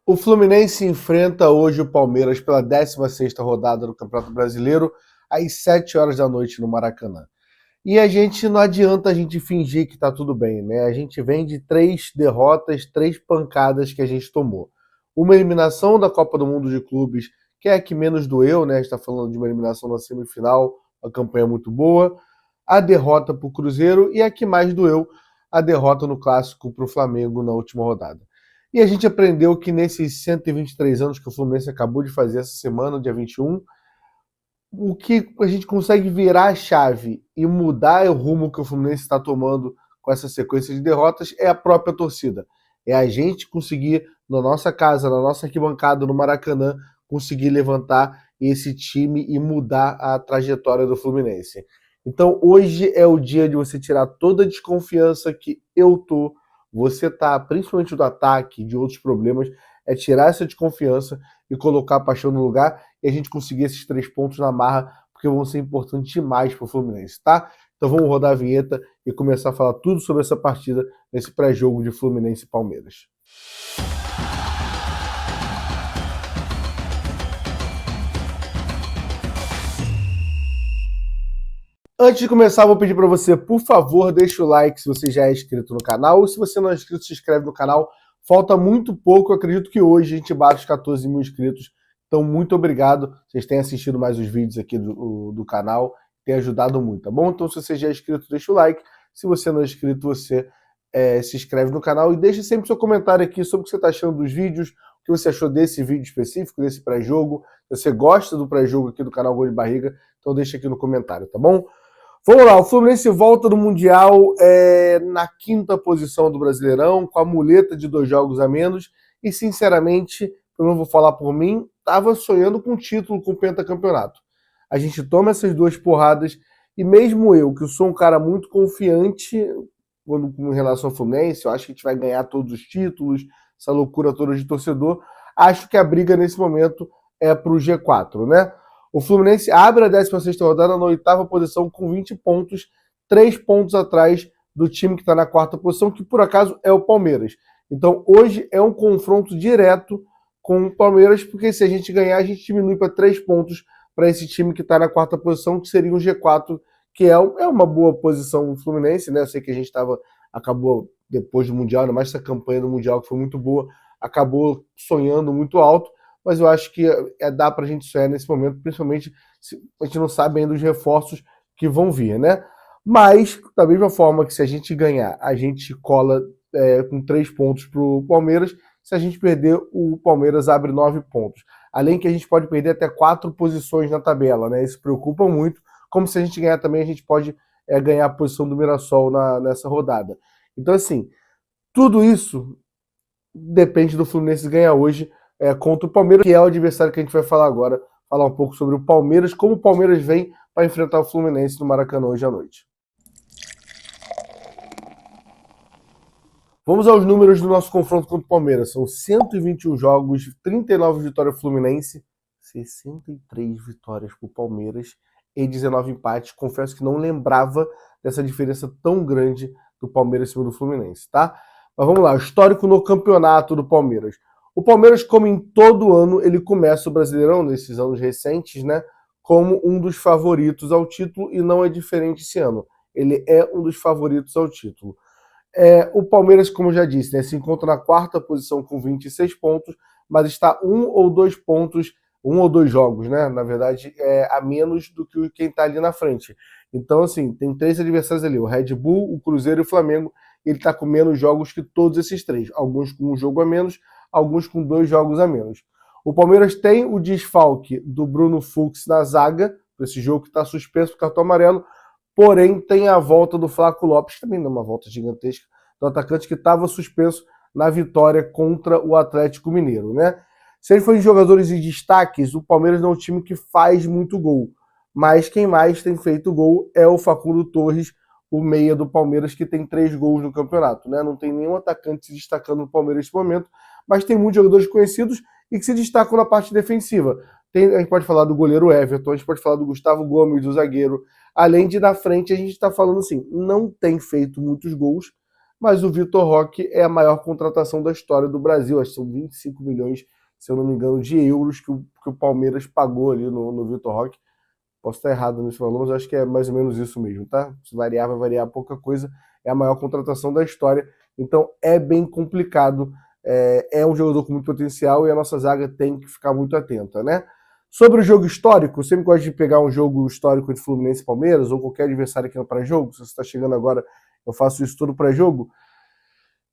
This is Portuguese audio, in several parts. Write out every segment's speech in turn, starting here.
O Fluminense enfrenta hoje o Palmeiras pela 16ª rodada do Campeonato Brasileiro, às 7 horas da noite no Maracanã. E não adianta a gente fingir que tá tudo bem, né? A gente vem de 3 derrotas, 3 pancadas que a gente tomou. Uma eliminação da Copa do Mundo de Clubes, que é a que menos doeu, né? A gente tá falando de uma eliminação na semifinal, uma campanha muito boa. A derrota pro Cruzeiro e a que mais doeu, a derrota no Clássico pro Flamengo na última rodada. E a gente aprendeu que nesses 123 anos que o Fluminense acabou de fazer essa semana, dia 21, o que a gente consegue virar a chave e mudar o rumo que o Fluminense está tomando com essa sequência de derrotas é a própria torcida. É a gente conseguir, na nossa casa, na nossa arquibancada, no Maracanã, conseguir levantar esse time e mudar a trajetória do Fluminense. Então hoje é o dia de você tirar toda a desconfiança que eu tô, você tá, principalmente do ataque, de outros problemas, é tirar essa desconfiança e colocar a paixão no lugar e a gente conseguir esses 3 pontos na marra, porque vão ser importantes demais para o Fluminense, tá? Então vamos rodar a vinheta e começar a falar tudo sobre essa partida nesse pré-jogo de Fluminense e Palmeiras. Antes de começar, vou pedir para você, por favor, deixa o like se você já é inscrito no canal, ou se você não é inscrito, se inscreve no canal. Falta muito pouco, eu acredito que hoje a gente bate os 14 mil inscritos. Então, muito obrigado. Vocês têm assistido mais os vídeos aqui do canal, tem ajudado muito, tá bom? Então, se você já é inscrito, deixa o like. Se você não é inscrito, você se inscreve no canal e deixa sempre seu comentário aqui sobre o que você está achando dos vídeos, o que você achou desse vídeo específico, desse pré-jogo. Se você gosta do pré-jogo aqui do canal Gol de Barriga, então deixa aqui no comentário, tá bom? Vamos lá, o Fluminense volta do Mundial na 5ª posição do Brasileirão, com a muleta de 2 jogos a menos, e sinceramente, eu não vou falar por mim, estava sonhando com o título, com o pentacampeonato. A gente toma essas 2 porradas, e mesmo eu, que sou um cara muito confiante em relação ao Fluminense, eu acho que a gente vai ganhar todos os títulos, essa loucura toda de torcedor, acho que a briga nesse momento é para o G4, né? O Fluminense abre a 16ª rodada na 8ª posição com 20 pontos, 3 pontos atrás do time que está na 4ª posição, que por acaso é o Palmeiras. Então hoje é um confronto direto com o Palmeiras, porque se a gente ganhar, a gente diminui para 3 pontos para esse time que está na 4ª posição, que seria o G4, que é uma boa posição do Fluminense, né? Eu sei que a gente acabou depois do Mundial, ainda mais essa campanha do Mundial que foi muito boa, acabou sonhando muito alto, mas eu acho que dá pra gente sonhar nesse momento, principalmente se a gente não sabe ainda os reforços que vão vir, né? Mas, da mesma forma que se a gente ganhar, a gente cola com 3 pontos pro Palmeiras, se a gente perder, o Palmeiras abre 9 pontos. Além que a gente pode perder até 4 posições na tabela, né? Isso preocupa muito, como se a gente ganhar também, a gente pode ganhar a posição do Mirassol nessa rodada. Então, assim, tudo isso depende do Fluminense ganhar hoje contra o Palmeiras, que é o adversário que a gente vai falar agora, falar um pouco sobre o Palmeiras, como o Palmeiras vem para enfrentar o Fluminense no Maracanã hoje à noite. Vamos aos números do nosso confronto contra o Palmeiras. São 121 jogos, 39 vitórias do Fluminense, 63 vitórias para o Palmeiras e 19 empates. Confesso que não lembrava dessa diferença tão grande do Palmeiras em cima do Fluminense, tá? Mas vamos lá, histórico no campeonato do Palmeiras. O Palmeiras, como em todo ano, ele começa o Brasileirão, nesses anos recentes, né, como um dos favoritos ao título, e não é diferente esse ano. Ele é um dos favoritos ao título. O Palmeiras, como eu já disse, né, se encontra na 4ª posição com 26 pontos, mas está 1 ou 2 pontos, 1 ou 2 jogos, né, na verdade, a menos do que quem está ali na frente. Então, assim, tem 3 adversários ali, o Red Bull, o Cruzeiro e o Flamengo. Ele está com menos jogos que todos esses 3. Alguns com um jogo a menos, alguns com 2 jogos a menos. O Palmeiras tem o desfalque do Bruno Fux na zaga, esse jogo que está suspenso por cartão amarelo, porém tem a volta do Flaco Lopes, também não é uma volta gigantesca, do atacante que estava suspenso na vitória contra o Atlético Mineiro, né? Se ele for em jogadores de destaques, o Palmeiras não é um time que faz muito gol, mas quem mais tem feito gol é o Facundo Torres, o meia do Palmeiras, que tem 3 gols no campeonato, né? Não tem nenhum atacante se destacando no Palmeiras nesse momento, mas tem muitos jogadores conhecidos e que se destacam na parte defensiva. A gente pode falar do goleiro Everton, a gente pode falar do Gustavo Gomes, do zagueiro, além de na frente a gente está falando assim, não tem feito muitos gols, mas o Vitor Roque é a maior contratação da história do Brasil, acho que são 25 milhões, se eu não me engano, de euros que o Palmeiras pagou ali no Vitor Roque. Posso estar errado nesse valor, mas acho que é mais ou menos isso mesmo, tá? Se variar, vai variar pouca coisa. É a maior contratação da história, então é bem complicado. É um jogador com muito potencial e a nossa zaga tem que ficar muito atenta, né? Sobre o jogo histórico, eu sempre gosto de pegar um jogo histórico de Fluminense e Palmeiras, ou qualquer adversário aqui no pré-jogo. Se você está chegando agora, eu faço isso todo pré-jogo.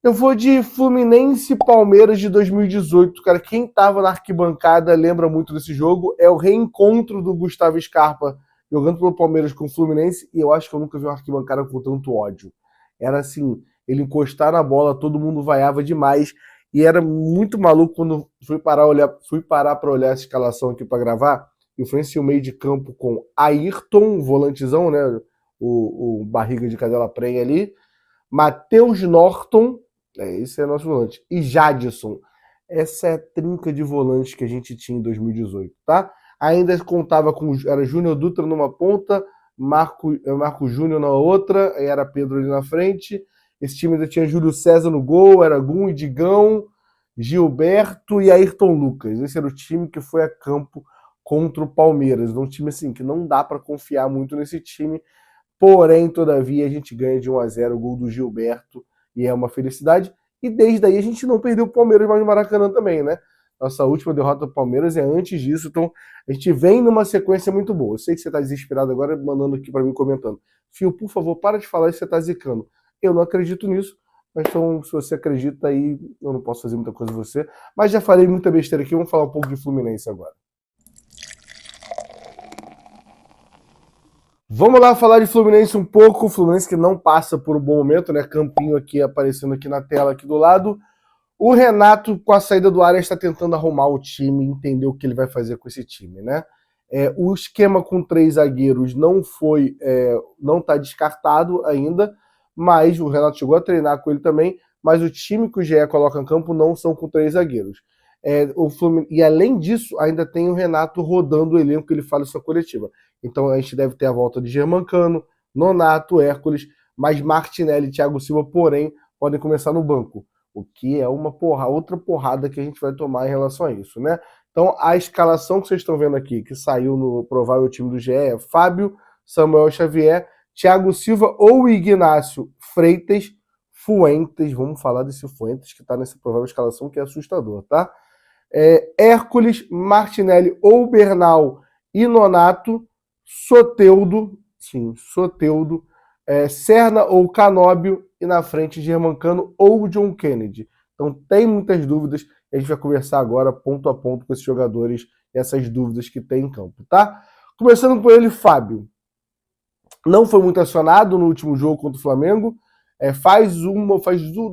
Eu vou de Fluminense e Palmeiras de 2018, cara. Quem tava na arquibancada lembra muito desse jogo. É o reencontro do Gustavo Scarpa jogando pelo Palmeiras com o Fluminense, e eu acho que eu nunca vi uma arquibancada com tanto ódio. Era assim, ele encostar na bola, todo mundo vaiava demais, e era muito maluco quando fui parar para olhar essa escalação aqui para gravar, e o Fluminense tinha o meio de campo com Ayrton, volantezão, né? O barriga de cadela prenha ali, Matheus Norton, esse é nosso volante. E Jadson. Essa é a trinca de volantes que a gente tinha em 2018, tá? Ainda contava com... Era Júnior Dutra numa ponta, Marco Júnior na outra, aí era Pedro ali na frente. Esse time ainda tinha Júlio César no gol, era Gum e Digão, Gilberto e Ayrton Lucas. Esse era o time que foi a campo contra o Palmeiras. Um time assim que não dá para confiar muito nesse time. Porém, todavia, a gente ganha de 1-0 o gol do Gilberto e é uma felicidade. E desde aí a gente não perdeu o Palmeiras mais no Maracanã também, né? Nossa última derrota do Palmeiras é antes disso, então a gente vem numa sequência muito boa. Eu sei que você está desesperado agora, mandando aqui para mim comentando. Fio, por favor, para de falar que você está zicando. Eu não acredito nisso, mas então, se você acredita aí, eu não posso fazer muita coisa com você. Mas já falei muita besteira aqui, vamos falar um pouco de Fluminense agora. Vamos lá falar de Fluminense um pouco. O Fluminense que não passa por um bom momento, né? Campinho aqui aparecendo aqui na tela, aqui do lado. O Renato, com a saída do Arias, está tentando arrumar o time, entender o que ele vai fazer com esse time, né? O esquema com 3 zagueiros não está descartado ainda, mas o Renato chegou a treinar com ele também, mas o time que o GE coloca em campo não são com 3 zagueiros. E além disso, ainda tem o Renato rodando o elenco que ele fala em sua coletiva. Então a gente deve ter a volta de Germancano, Nonato, Hércules, mas Martinelli e Thiago Silva, porém, podem começar no banco. O que é outra porrada que a gente vai tomar em relação a isso, né? Então, a escalação que vocês estão vendo aqui, que saiu no provável time do GE, é Fábio, Samuel Xavier, Thiago Silva ou Ignácio Freitas, Fuentes, vamos falar desse Fuentes que está nessa provável escalação, que é assustador, tá? Hércules, Martinelli ou Bernal e Nonato, Soteldo, Serna ou Canóbio e na frente Germancano ou John Kennedy. Então tem muitas dúvidas e a gente vai conversar agora ponto a ponto com esses jogadores, essas dúvidas que tem em campo, tá? Começando por ele, Fábio. Não foi muito acionado no último jogo contra o Flamengo. Faz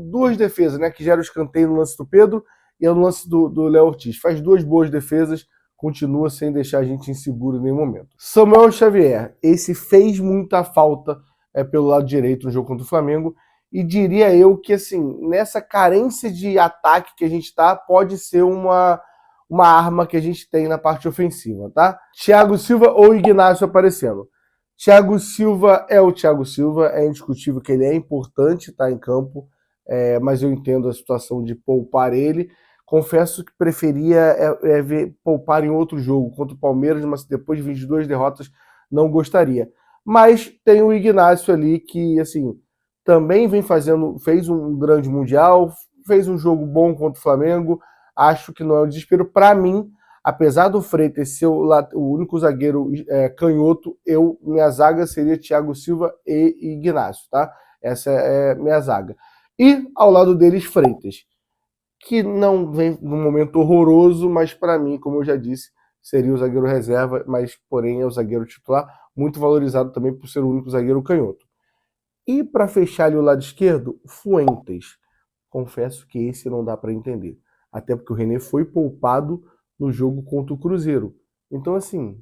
duas defesas, né? Que gera o escanteio no lance do Pedro e no lance do Léo Ortiz. Faz 2 boas defesas, continua sem deixar a gente inseguro em nenhum momento. Samuel Xavier, esse fez muita falta pelo lado direito no jogo contra o Flamengo, e diria eu que, assim, nessa carência de ataque que a gente tá, pode ser uma arma que a gente tem na parte ofensiva, tá? Thiago Silva ou Ignácio aparecendo. Thiago Silva é o Thiago Silva, é indiscutível que ele é importante estar em campo, mas eu entendo a situação de poupar ele. Confesso que preferia ver poupar em outro jogo contra o Palmeiras, mas depois de 22 derrotas não gostaria. Mas tem o Ignácio ali que, assim, também fez um grande mundial, fez um jogo bom contra o Flamengo. Acho que não é um desespero. Para mim, apesar do Freitas ser o único zagueiro canhoto, minha zaga seria Thiago Silva e Ignácio, tá? Essa é minha zaga. E ao lado deles, Freitas, que não vem num momento horroroso, mas para mim, como eu já disse, seria o zagueiro reserva, mas porém é o zagueiro titular, muito valorizado também por ser o único zagueiro canhoto. E para fechar ali o lado esquerdo, Fuentes. Confesso que esse não dá para entender. Até porque o René foi poupado no jogo contra o Cruzeiro. Então, assim,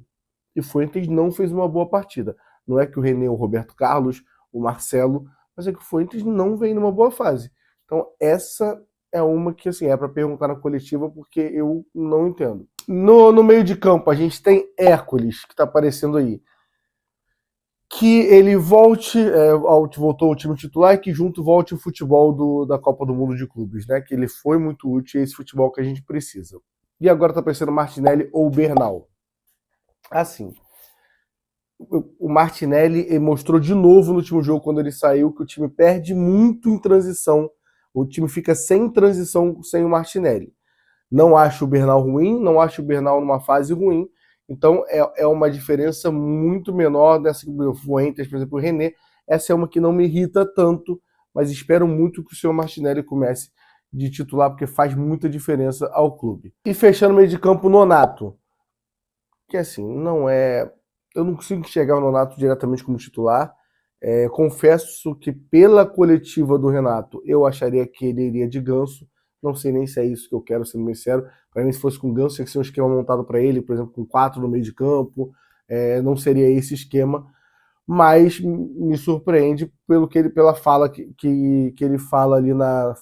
e Fuentes não fez uma boa partida. Não é que o René, o Roberto Carlos, o Marcelo, mas é que o Fuentes não vem numa boa fase. Então, essa é uma que, assim, é para perguntar na coletiva, porque eu não entendo. No meio de campo, a gente tem Hércules, que está aparecendo aí. que ele voltou ao time titular e que junto volte o futebol da Copa do Mundo de Clubes, né? Que ele foi muito útil e esse futebol que a gente precisa. E agora tá pensando Martinelli ou Bernal. Assim, o Martinelli mostrou de novo no último jogo, quando ele saiu, que o time perde muito em transição. O time fica sem transição sem o Martinelli. Não acho o Bernal ruim, não acho o Bernal numa fase ruim. Então é uma diferença muito menor dessa que o Fuentes, por exemplo, o René. Essa é uma que não me irrita tanto, mas espero muito que o senhor Martinelli comece de titular, porque faz muita diferença ao clube. E fechando o meio de campo, o Nonato. Que assim, não é. Eu não consigo enxergar o Nonato diretamente como titular. Confesso que pela coletiva do Renato, eu acharia que ele iria de Ganso. Não sei nem se é isso que eu quero, sendo bem sincero. Para mim, se fosse com Ganso, tinha que ser um esquema montado para ele, por exemplo, com 4 no meio de campo. Não seria esse esquema. Mas me surpreende pela fala que ele fala ali na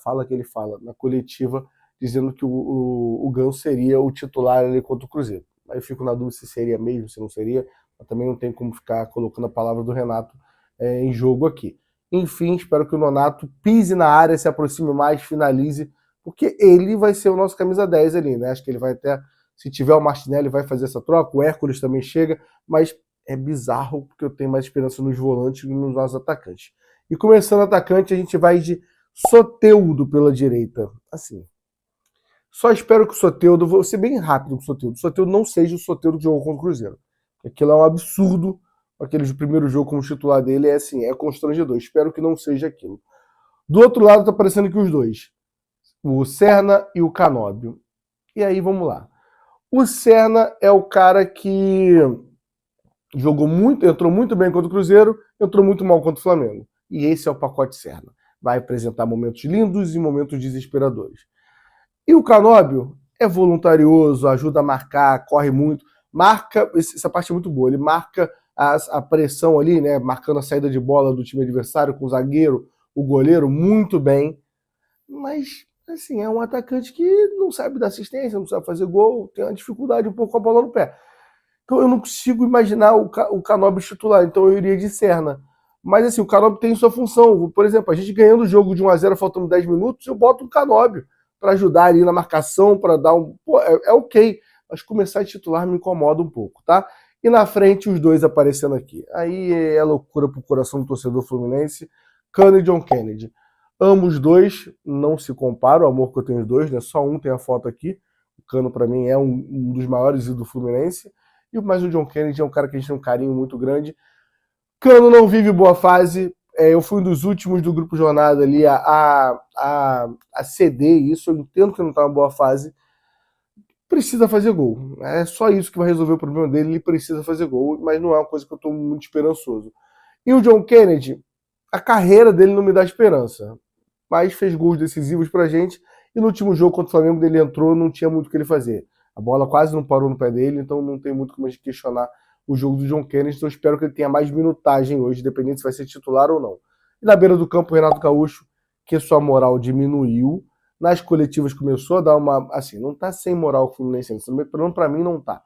coletiva, dizendo que o Ganso seria o titular ali contra o Cruzeiro. Aí eu fico na dúvida se seria mesmo, se não seria. Mas também não tem como ficar colocando a palavra do Renato em jogo aqui. Enfim, espero que o Nonato pise na área, se aproxime mais, finalize, porque ele vai ser o nosso camisa 10 ali, né? Acho que ele vai até, se tiver o Martinelli, vai fazer essa troca, o Hércules também chega, mas é bizarro, porque eu tenho mais esperança nos volantes do que nos nossos atacantes. E começando atacante, a gente vai de Soteldo pela direita. Assim, só espero que o Soteldo, vou ser bem rápido com o Soteldo não seja o Soteldo que jogou contra o Cruzeiro. Aquilo é um absurdo. Aquele primeiro jogo como titular dele é constrangedor. Espero que não seja aquilo. Do outro lado tá aparecendo aqui os dois. O Serna e o Canóbio. E aí, vamos lá. O Serna é o cara que entrou muito bem contra o Cruzeiro, entrou muito mal contra o Flamengo. E esse é o pacote Serna. Vai apresentar momentos lindos e momentos desesperadores. E o Canóbio é voluntarioso, ajuda a marcar, corre muito, marca, essa parte é muito boa, ele marca a pressão ali, né, marcando a saída de bola do time adversário com o zagueiro, o goleiro, muito bem. Mas, assim, é um atacante que não sabe dar assistência, não sabe fazer gol, tem uma dificuldade um pouco com a bola no pé. Então eu não consigo imaginar o Canóbio titular, então eu iria de Serna. Mas assim, o Canóbio tem sua função. Por exemplo, a gente ganhando o jogo de 1-0 faltando 10 minutos, eu boto um Canóbio para ajudar ali na marcação, para dar um... Pô, é ok, mas começar a titular me incomoda um pouco, tá? E na frente os dois aparecendo aqui. Aí é loucura pro coração do torcedor fluminense, Cano e John Kennedy. Ambos dois não se comparam, o amor que eu tenho os dois, né? Só um tem a foto aqui. O Cano, para mim, é um dos maiores do Fluminense. Mas o John Kennedy é um cara que a gente tem um carinho muito grande. Cano não vive boa fase. Eu fui um dos últimos do Grupo Jornada ali a ceder isso. Eu entendo que não está uma boa fase. Precisa fazer gol. É só isso que vai resolver o problema dele. Ele precisa fazer gol, mas não é uma coisa que eu estou muito esperançoso. E o John Kennedy, a carreira dele não me dá esperança. Mas fez gols decisivos pra gente. E no último jogo contra o Flamengo, ele entrou, não tinha muito o que ele fazer. A bola quase não parou no pé dele, então não tem muito como a gente questionar o jogo do John Kennedy. Então eu espero que ele tenha mais minutagem hoje, dependendo se vai ser titular ou não. E na beira do campo, o Renato Gaúcho, que sua moral diminuiu. Nas coletivas começou a dar uma... Assim, não tá sem moral com o Fluminense. Pra mim não tá.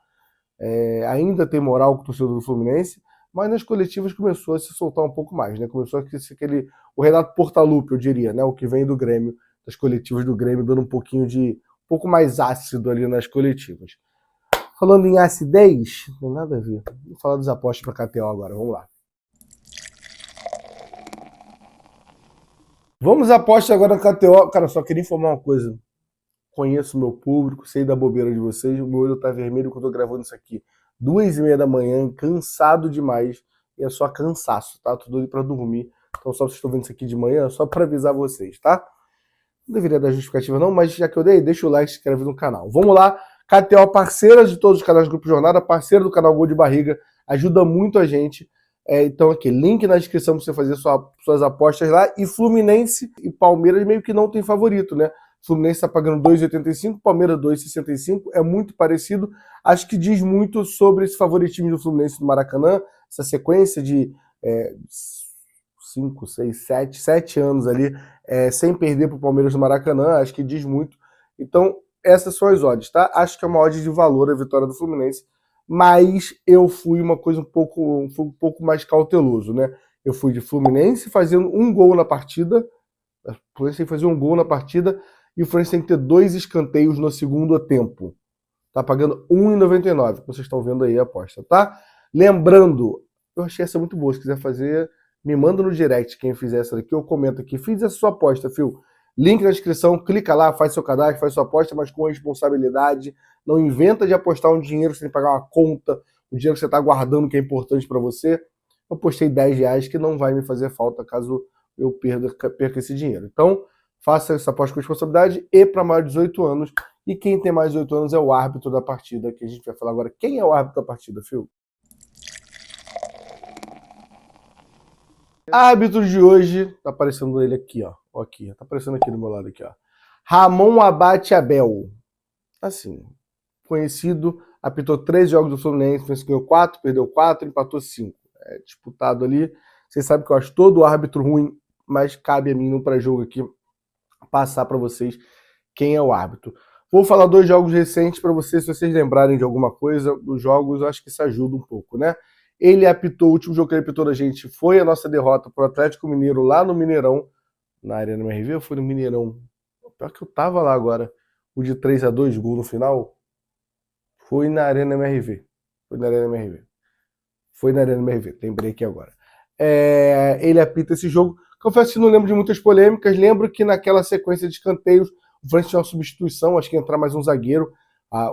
Ainda tem moral com o torcedor do Fluminense, mas nas coletivas começou a se soltar um pouco mais, né? Começou a ser o Renato Portaluppi, eu diria, né? O que vem do Grêmio, das coletivas do Grêmio, dando um pouco mais ácido ali nas coletivas. Falando em acidez, não tem nada a ver. Vou falar dos apostas para KTO agora, vamos lá. Vamos apostas agora na KTO. Cara, só queria informar uma coisa. Conheço o meu público, sei da bobeira de vocês, o meu olho tá vermelho quando eu tô gravando isso aqui. 2h30 da manhã, cansado demais, e é só cansaço, tá? Tô doido pra dormir. Então só vocês estão vendo isso aqui de manhã, só pra avisar vocês, tá? Não deveria dar justificativa não, mas já que eu dei, deixa o like e se inscreve no canal. Vamos lá, KTO, parceira de todos os canais do Grupo Jornada, parceira do canal Gol de Barriga, ajuda muito a gente. Então aqui, link na descrição pra você fazer suas apostas lá. E Fluminense e Palmeiras meio que não tem favorito, né? Fluminense está pagando 2,85, Palmeiras 2,65, é muito parecido. Acho que diz muito sobre esse favoritismo do Fluminense do Maracanã, essa sequência de 5, 6, 7 anos ali sem perder para o Palmeiras do Maracanã, acho que diz muito. Então, essas são as odds, tá? Acho que é uma odd de valor a vitória do Fluminense, mas eu fui um pouco mais cauteloso, né? Eu fui de Fluminense fazendo um gol na partida, o Fluminense tem que fazer um gol na partida e o Fluminense tem que ter 2 escanteios no segundo tempo. Tá pagando R$1,99, que vocês estão vendo aí a aposta, tá? Lembrando, eu achei essa muito boa, se quiser fazer, me manda no direct quem fizer essa daqui, eu comento aqui, fiz essa sua aposta, Fio. Link na descrição, clica lá, faz seu cadastro, faz sua aposta, mas com responsabilidade. Não inventa de apostar um dinheiro sem pagar uma conta, o dinheiro que você está guardando que é importante para você. Eu postei R$10 que não vai me fazer falta caso eu perca esse dinheiro. Então, faça essa aposta com responsabilidade e para mais de 18 anos. E quem tem mais de 18 anos é o árbitro da partida, que a gente vai falar agora. Quem é o árbitro da partida, Phil? Árbitro de hoje, tá aparecendo ele aqui, ó. Aqui, tá aparecendo aqui do meu lado aqui, ó. Ramon Abate Abel. Assim, conhecido, apitou 3 jogos do Fluminense, ganhou 4, perdeu 4, empatou 5. É disputado ali. Vocês sabem que eu acho todo árbitro ruim, mas cabe a mim no pré-jogo aqui passar para vocês quem é o árbitro. Vou falar 2 jogos recentes para vocês, se vocês lembrarem de alguma coisa dos jogos, eu acho que isso ajuda um pouco, né? Ele apitou, o último jogo que ele apitou da gente foi a nossa derrota para o Atlético Mineiro lá no Mineirão, na Arena MRV, ou foi no Mineirão? Pior que eu tava lá agora. O de 3-2, gol no final, foi na Arena MRV. Foi na Arena MRV. Foi na Arena MRV, lembrei aqui agora. Ele apita esse jogo. Confesso que não lembro de muitas polêmicas. Lembro que naquela sequência de escanteios, o Fluminense tinha uma substituição, acho que ia entrar mais um zagueiro.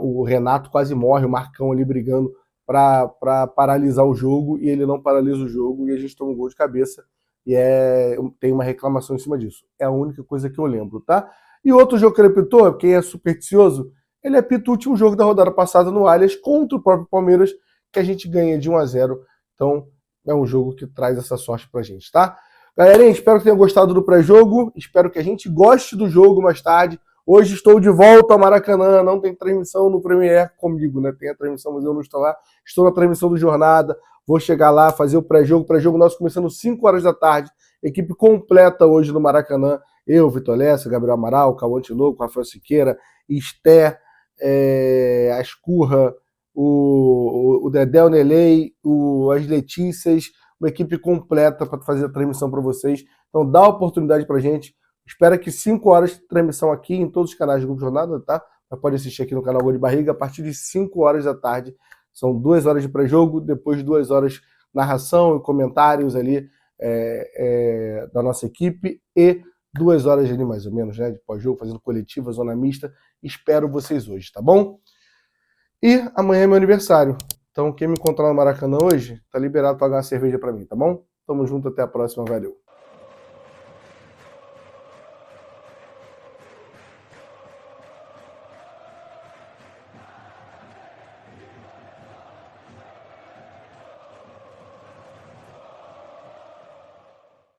O Renato quase morre, o Marcão ali brigando para paralisar o jogo, e ele não paralisa o jogo, e a gente toma um gol de cabeça. E tem uma reclamação em cima disso. É a única coisa que eu lembro, tá? E outro jogo que ele apitou, quem é supersticioso, ele apita o último jogo da rodada passada no Allianz contra o próprio Palmeiras, que a gente ganha de 1-0. Então, é um jogo que traz essa sorte pra gente, tá? Galerinha, espero que tenham gostado do pré-jogo. Espero que a gente goste do jogo mais tarde. Hoje estou de volta ao Maracanã. Não tem transmissão no Premier comigo, né? Tem a transmissão, mas eu não estou lá. Estou na transmissão do Jornada. Vou chegar lá, fazer o pré-jogo. Pré-jogo nosso começando 5 horas da tarde. Equipe completa hoje no Maracanã. Eu, Vitor Lessa, Gabriel Amaral, Cauã Tinoco, Rafael Siqueira, Esté, Ascurra, o Dedé, o Nelei, as Letícias, uma equipe completa para fazer a transmissão para vocês. Então dá a oportunidade para a gente. Espero que 5 horas de transmissão aqui em todos os canais do Grupo Jornada, tá? Você pode assistir aqui no canal Gol de Barriga a partir de 5 horas da tarde. São 2 horas de pré-jogo, depois 2 horas narração e comentários ali da nossa equipe e 2 horas ali mais ou menos, né, de pós-jogo, fazendo coletiva, zona mista. Espero vocês hoje, tá bom? E amanhã é meu aniversário. Então, quem me encontrar no Maracanã hoje, tá liberado para pagar uma cerveja para mim, tá bom? Tamo junto, até a próxima, valeu.